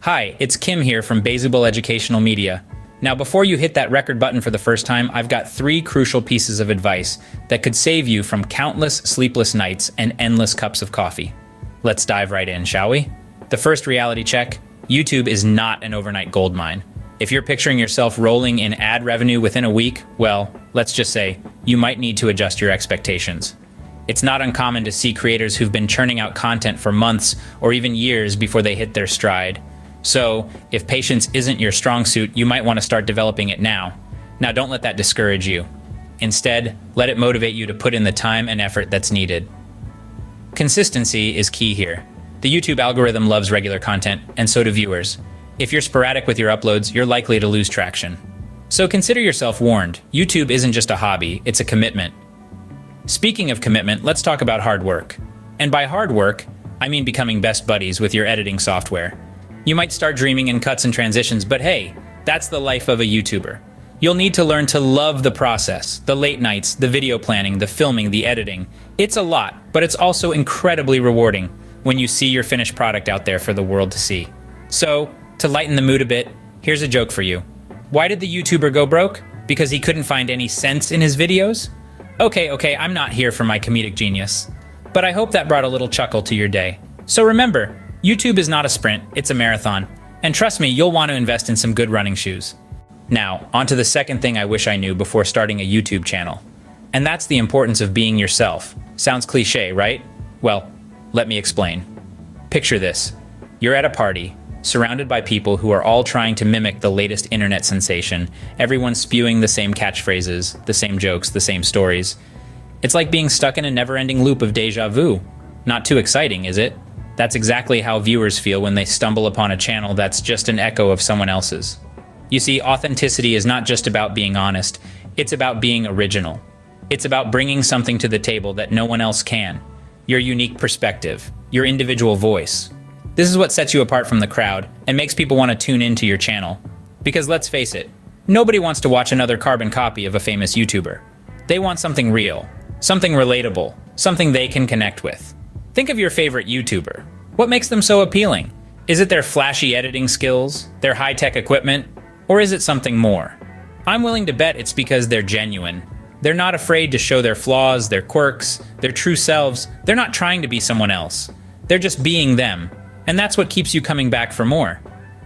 Hi, it's Kim here from Baseable Educational Media. Now, before you hit that record button for the first time, I've got 3 crucial pieces of advice that could save you from countless sleepless nights and endless cups of coffee. Let's dive right in, shall we? The first reality check: YouTube is not an overnight gold mine. If you're picturing yourself rolling in ad revenue within a week, well, let's just say you might need to adjust your expectations. It's not uncommon to see creators who've been churning out content for months or even years before they hit their stride. So, if patience isn't your strong suit, you might want to start developing it now. Now, don't let that discourage you. Instead, let it motivate you to put in the time and effort that's needed. Consistency is key here. The YouTube algorithm loves regular content, and so do viewers. If you're sporadic with your uploads, you're likely to lose traction. So consider yourself warned. YouTube isn't just a hobby, it's a commitment. Speaking of commitment, let's talk about hard work. And by hard work, I mean becoming best buddies with your editing software. You might start dreaming in cuts and transitions, but hey, that's the life of a YouTuber. You'll need to learn to love the process, the late nights, the video planning, the filming, the editing. It's a lot, but it's also incredibly rewarding when you see your finished product out there for the world to see. So, to lighten the mood a bit, here's a joke for you. Why did the YouTuber go broke? Because he couldn't find any sense in his videos? Okay, I'm not here for my comedic genius. But I hope that brought a little chuckle to your day. So remember, YouTube is not a sprint, it's a marathon. And trust me, you'll want to invest in some good running shoes. Now, on to the second thing I wish I knew before starting a YouTube channel. And that's the importance of being yourself. Sounds cliche, right? Well, let me explain. Picture this. You're at a party, surrounded by people who are all trying to mimic the latest internet sensation. Everyone's spewing the same catchphrases, the same jokes, the same stories. It's like being stuck in a never-ending loop of deja vu. Not too exciting, is it? That's exactly how viewers feel when they stumble upon a channel that's just an echo of someone else's. You see, authenticity is not just about being honest, it's about being original. It's about bringing something to the table that no one else can. Your unique perspective, your individual voice. This is what sets you apart from the crowd and makes people want to tune into your channel. Because let's face it, nobody wants to watch another carbon copy of a famous YouTuber. They want something real, something relatable, something they can connect with. Think of your favorite YouTuber. What makes them so appealing? Is it their flashy editing skills, their high-tech equipment, or is it something more? I'm willing to bet it's because they're genuine. They're not afraid to show their flaws, their quirks, their true selves. They're not trying to be someone else. They're just being them. And that's what keeps you coming back for more.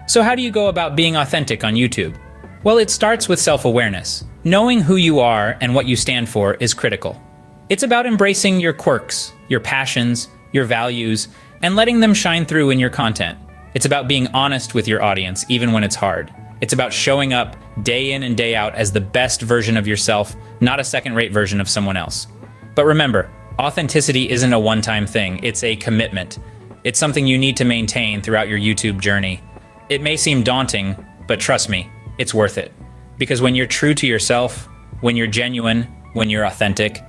So how do you go about being authentic on YouTube? Well, it starts with self-awareness. Knowing who you are and what you stand for is critical. It's about embracing your quirks, your passions, your values, and letting them shine through in your content. It's about being honest with your audience, even when it's hard. It's about showing up day in and day out as the best version of yourself, not a second-rate version of someone else. But remember, authenticity isn't a one-time thing, it's a commitment. It's something you need to maintain throughout your YouTube journey. It may seem daunting, but trust me, it's worth it. Because when you're true to yourself, when you're genuine, when you're authentic,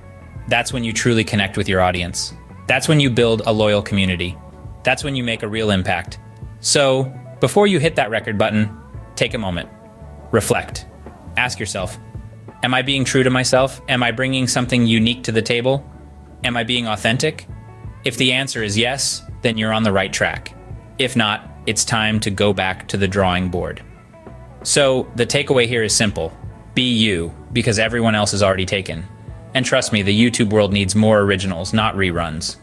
that's when you truly connect with your audience. That's when you build a loyal community. That's when you make a real impact. So, before you hit that record button, take a moment. Reflect. Ask yourself, am I being true to myself? Am I bringing something unique to the table? Am I being authentic? If the answer is yes, then you're on the right track. If not, it's time to go back to the drawing board. So, the takeaway here is simple. Be you, because everyone else is already taken. And trust me, the YouTube world needs more originals, not reruns.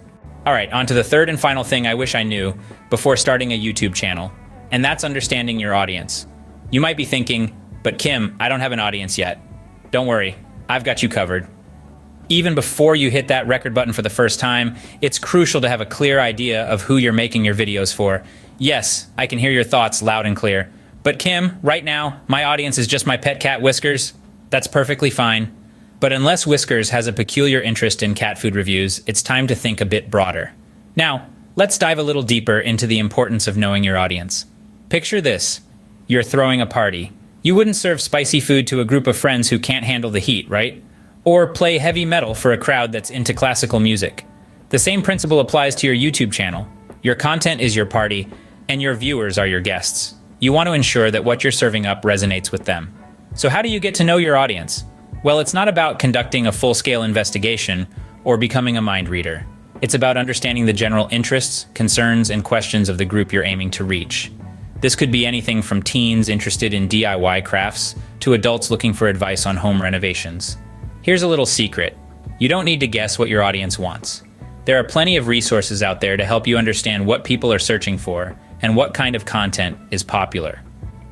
Alright, on to the third and final thing I wish I knew before starting a YouTube channel, and that's understanding your audience. You might be thinking, but Kim, I don't have an audience yet. Don't worry, I've got you covered. Even before you hit that record button for the first time, it's crucial to have a clear idea of who you're making your videos for. Yes, I can hear your thoughts loud and clear. But Kim, right now, my audience is just my pet cat Whiskers. That's perfectly fine. But unless Whiskers has a peculiar interest in cat food reviews, it's time to think a bit broader. Now, let's dive a little deeper into the importance of knowing your audience. Picture this. You're throwing a party. You wouldn't serve spicy food to a group of friends who can't handle the heat, right? Or play heavy metal for a crowd that's into classical music. The same principle applies to your YouTube channel. Your content is your party, and your viewers are your guests. You want to ensure that what you're serving up resonates with them. So how do you get to know your audience? Well, it's not about conducting a full-scale investigation or becoming a mind reader. It's about understanding the general interests, concerns, and questions of the group you're aiming to reach. This could be anything from teens interested in DIY crafts to adults looking for advice on home renovations. Here's a little secret. You don't need to guess what your audience wants. There are plenty of resources out there to help you understand what people are searching for and what kind of content is popular.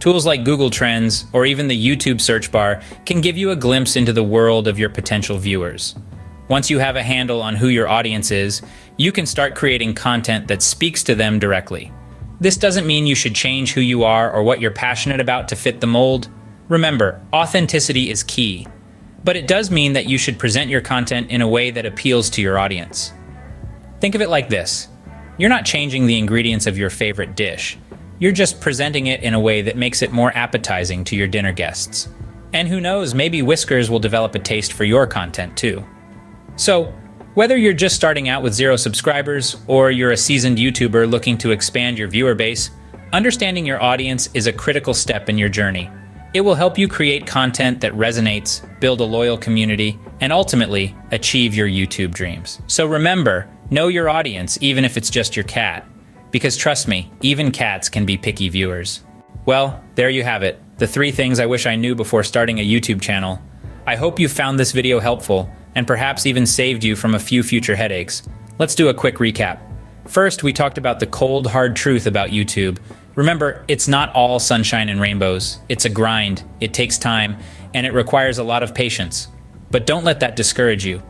Tools like Google Trends or even the YouTube search bar can give you a glimpse into the world of your potential viewers. Once you have a handle on who your audience is, you can start creating content that speaks to them directly. This doesn't mean you should change who you are or what you're passionate about to fit the mold. Remember, authenticity is key. But it does mean that you should present your content in a way that appeals to your audience. Think of it like this. You're not changing the ingredients of your favorite dish. You're just presenting it in a way that makes it more appetizing to your dinner guests. And who knows, maybe Whiskers will develop a taste for your content too. So, whether you're just starting out with 0 subscribers or you're a seasoned YouTuber looking to expand your viewer base, understanding your audience is a critical step in your journey. It will help you create content that resonates, build a loyal community, and ultimately achieve your YouTube dreams. So remember, know your audience even if it's just your cat. Because trust me, even cats can be picky viewers. Well, there you have it, the 3 things I wish I knew before starting a YouTube channel. I hope you found this video helpful and perhaps even saved you from a few future headaches. Let's do a quick recap. First, we talked about the cold, hard truth about YouTube. Remember, it's not all sunshine and rainbows. It's a grind, it takes time, and it requires a lot of patience. But don't let that discourage you.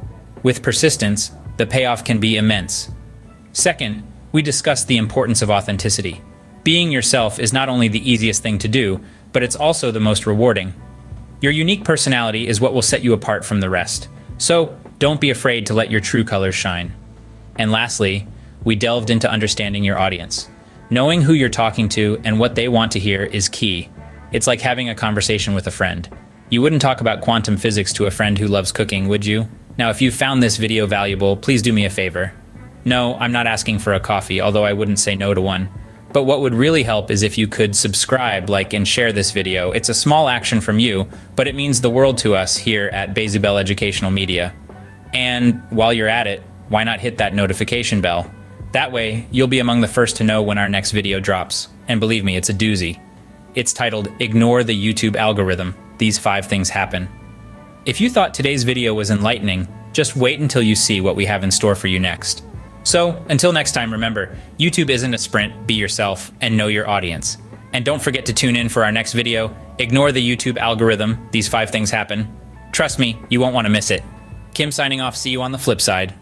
With persistence, the payoff can be immense. Second, we discussed the importance of authenticity. Being yourself is not only the easiest thing to do, but it's also the most rewarding. Your unique personality is what will set you apart from the rest. So, don't be afraid to let your true colors shine. And lastly, we delved into understanding your audience. Knowing who you're talking to and what they want to hear is key. It's like having a conversation with a friend. You wouldn't talk about quantum physics to a friend who loves cooking, would you? Now, if you found this video valuable, please do me a favor. No, I'm not asking for a coffee, although I wouldn't say no to one. But what would really help is if you could subscribe, like, and share this video. It's a small action from you, but it means the world to us here at Baysibel Educational Media. And while you're at it, why not hit that notification bell? That way, you'll be among the first to know when our next video drops. And believe me, it's a doozy. It's titled, Ignore the YouTube Algorithm. These 5 things happen. If you thought today's video was enlightening, just wait until you see what we have in store for you next. So, until next time, remember, YouTube isn't a sprint, be yourself, and know your audience. And don't forget to tune in for our next video, Ignore the YouTube Algorithm, These 5 things happen. Trust me, you won't want to miss it. Kim signing off, see you on the flip side.